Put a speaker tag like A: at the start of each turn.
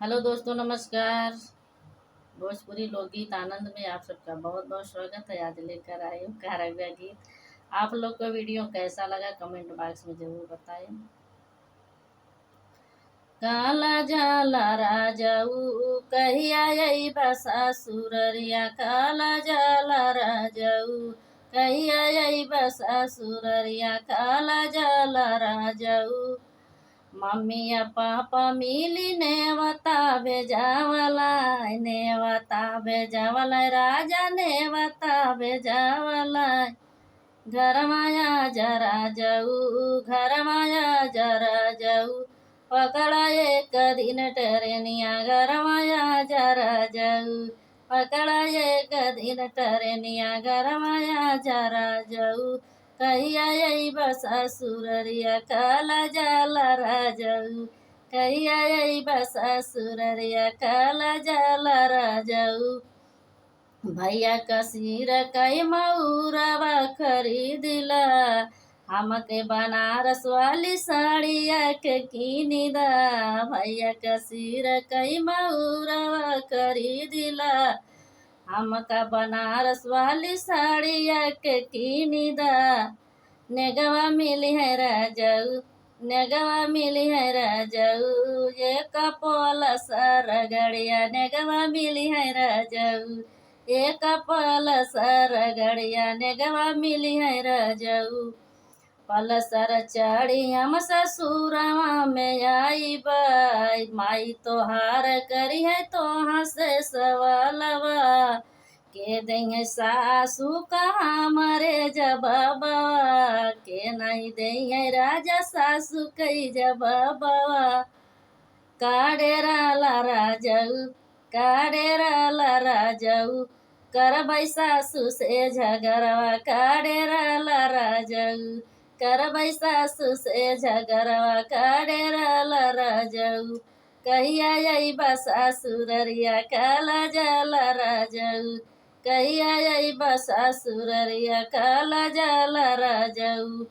A: Hello दोस्तों, नमस्कार। भोजपुरी लोकगीत आनंद में आप सबका बहुत बहुत स्वागत है। आज लेकर आई हूँ कारव्या गीत। आप लोग को वीडियो कैसा लगा कमेंट बॉक्स में जरूर बताएं। काला जाला राजाऊ कहिया अइबा सासुररिया, काला जाला राजाऊ कहिया अइबा सासुररिया, काला जाला राजाऊ। मम्मी या पापा मिली नेवता भेजावला, नेवता भेजावला राजा, नेवता भेजावला। घर माया जरा जाऊ, घर माया जरा जाऊ, पकड़ा एक दिन टरेनिया, घर माया जरा जाऊ, पकड़ा एक दिन टरेनिया, घर माया जरा जाऊ। कहिया अइबा सासुररिया, काला जाला राजाऊ, कहिया अइबा सासुररिया, काला जाला राजाऊ। भैया कसीर कई मऊरवा खरीदिला, हमके बनारस वाली साड़िया के कीनिदा। भैया कसीर कई मऊरवा खरीदिला, हमका बनारस वाली साड़िया के कीनिदा। नेगवा मिली है राजाऊ, नेगवा मिली है राजाऊ, ये कपोल सर गड़िया, नेगवा मिली है राजाऊ, ये कपोल सर गड़िया, नेगवा मिली है राजाऊ। पलसर चढ़ी हम ससुरवा में आईबा, माई तोहार करी है तोहाँ से सवालवा। के देंगे सासू कहाँ मरे जबाबा, के नहीं देंगे राजा सासू कई जबाबा। काडेरा ला राजाऊ, काडेरा ला राजाऊ, करबै सासू से झगड़वा, काडेरा ला राजाऊ, करबै सासू से झगड़वा, काडेरा ला राजाऊ। कहिया अइबा सासुररिया, काला जाला राजाऊ, कहिया अइबा सासुररिया, काला जाला राजाऊ।